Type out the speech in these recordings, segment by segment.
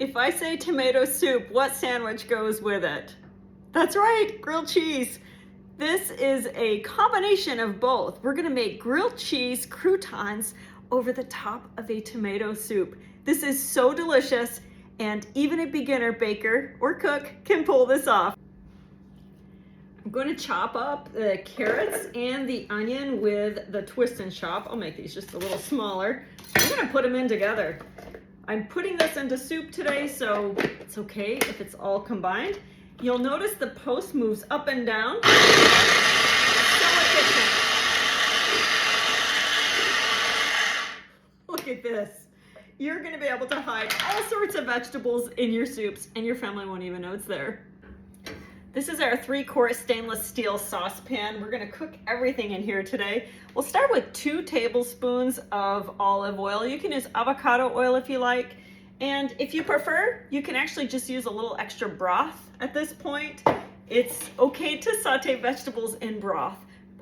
If I say tomato soup, what sandwich goes with it? That's right, grilled cheese. This is a combination of both. We're gonna make grilled cheese croutons over the top of a tomato soup. This is so delicious, and even a beginner baker or cook can pull this off. I'm going to chop up the carrots and the onion with the twist and chop. I'll make these just a little smaller. I'm going to put them in together. I'm putting this into soup today, so it's okay if it's all combined. You'll notice the post moves up and down. Look at this. You're going to be able to hide all sorts of vegetables in your soups, and your family won't even know it's there. This is our 3-quart stainless steel saucepan. We're going to cook everything in here today. We'll start with 2 tablespoons of olive oil. You can use avocado oil if you like. And if you prefer, you can actually just use a little extra broth at this point. It's okay to saute vegetables in broth.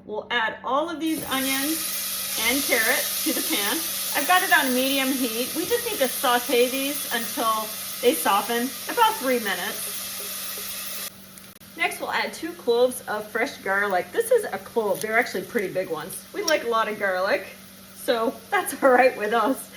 We'll add all of these onions and carrots to the pan. I've got it on medium heat. We just need to saute these until they soften, about 3 minutes. Next, we'll add 2 cloves of fresh garlic. This is a clove. They're actually pretty big ones. We like a lot of garlic, so that's all right with us.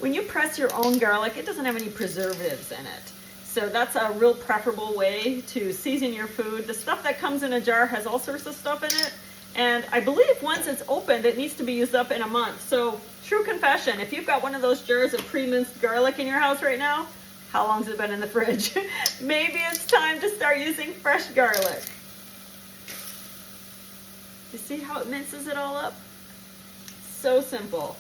When you press your own garlic, it doesn't have any preservatives in it. So that's a real preferable way to season your food. The stuff that comes in a jar has all sorts of stuff in it. And I believe once it's opened, it needs to be used up in a month. So true confession, if you've got one of those jars of pre-minced garlic in your house right now, how long's it been in the fridge? Maybe it's time to start using fresh garlic. You see how it minces it all up? So simple.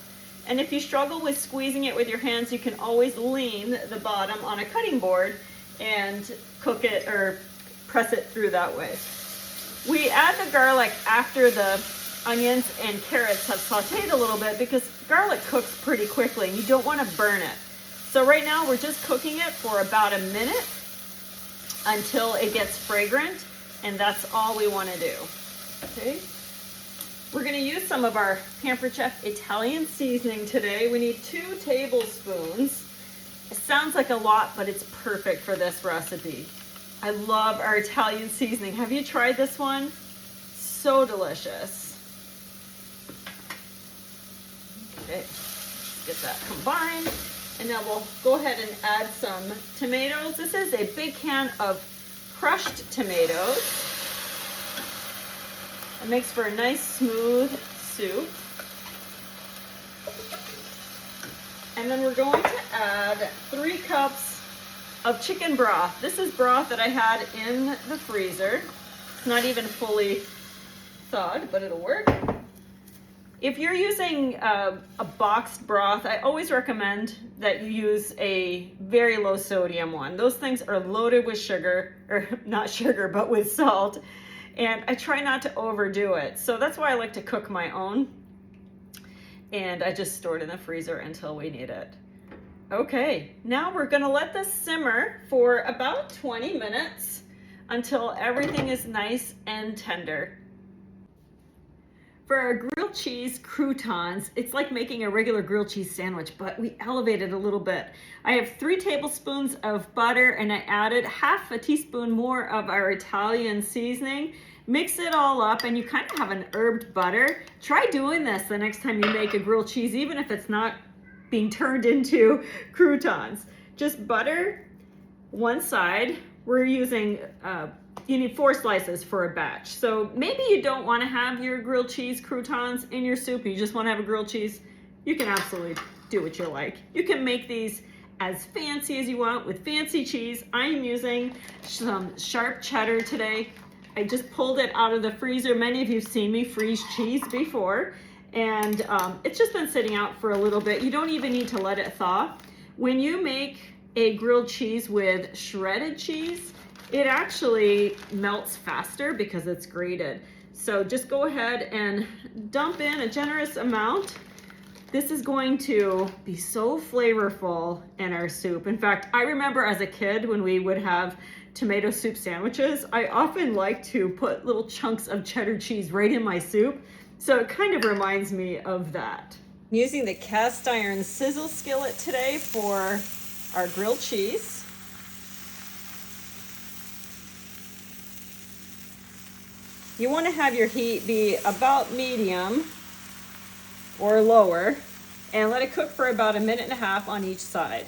And if you struggle with squeezing it with your hands, you can always lean the bottom on a cutting board and cook it or press it through that way. We add the garlic after the onions and carrots have sauteed a little bit because garlic cooks pretty quickly and you don't want to burn it. So right now we're just cooking it for about a minute until it gets fragrant, and that's all we want to do. Okay. We're going to use some of our Pampered Chef Italian seasoning today. We need 2 tablespoons. It sounds like a lot, but it's perfect for this recipe. I love our Italian seasoning. Have you tried this one? So delicious. Okay, let's get that combined. And now we'll go ahead and add some tomatoes. This is a big can of crushed tomatoes. It makes for a nice smooth soup. And then we're going to add 3 cups of chicken broth. This is broth that I had in the freezer. It's not even fully thawed, but it'll work. If you're using a boxed broth, I always recommend that you use a very low sodium one. Those things are loaded with sugar, or not sugar, but with salt. And I try not to overdo it. So that's why I like to cook my own. And I just store it in the freezer until we need it. Okay, now we're gonna let this simmer for about 20 minutes until everything is nice and tender. For our grilled cheese croutons, it's like making a regular grilled cheese sandwich, but we elevate it a little bit. I have 3 tablespoons of butter, and I added half a teaspoon more of our Italian seasoning. Mix it all up, and you kind of have an herbed butter. Try doing this the next time you make a grilled cheese, even if it's not being turned into croutons. Just butter one side. We're using you need 4 slices for a batch. So maybe you don't want to have your grilled cheese croutons in your soup. You just want to have a grilled cheese. You can absolutely do what you like. You can make these as fancy as you want with fancy cheese. I'm using some sharp cheddar today. I just pulled it out of the freezer. Many of you have seen me freeze cheese before, and it's just been sitting out for a little bit. You don't even need to let it thaw. When you make a grilled cheese with shredded cheese, it actually melts faster because it's grated. So just go ahead and dump in a generous amount. This is going to be so flavorful in our soup. In fact, I remember as a kid when we would have tomato soup sandwiches, I often like to put little chunks of cheddar cheese right in my soup. So it kind of reminds me of that. I'm using the cast iron sizzle skillet today for our grilled cheese. You want to have your heat be about medium or lower, and let it cook for about 1.5 minutes on each side.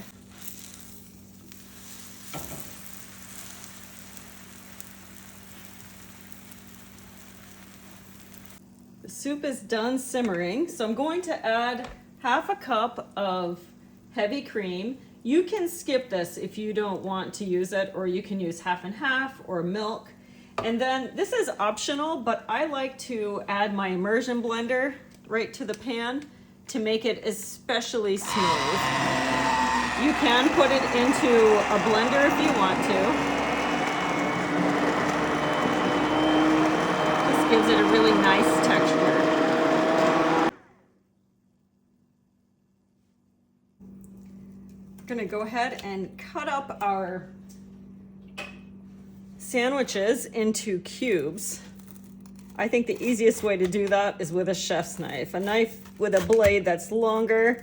The soup is done simmering, so I'm going to add 1/2 cup of heavy cream. You can skip this if you don't want to use it, or you can use 50/50 or milk. And then this is optional, but I like to add my immersion blender right to the pan to make it especially smooth. You can put it into a blender if you want to. Just gives it a really nice texture. I'm gonna go ahead and cut up our sandwiches into cubes. I think the easiest way to do that is with a chef's knife. A knife with a blade that's longer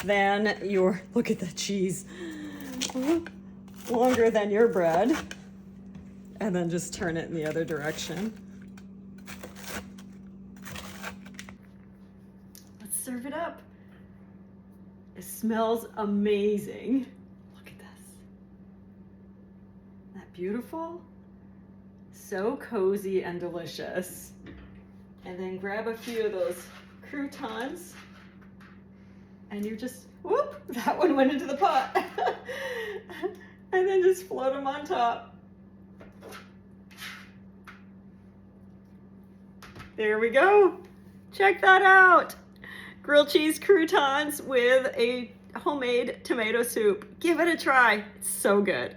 than your, look at that cheese, longer than your bread. And then just turn it in the other direction. Let's serve it up. It smells amazing. Look at this. Isn't that beautiful? So cozy and delicious. And then grab a few of those croutons and you just, whoop, that one went into the pot. And then just float them on top. There we go. Check that out. Grilled cheese croutons with a homemade tomato soup. Give it a try. It's so good.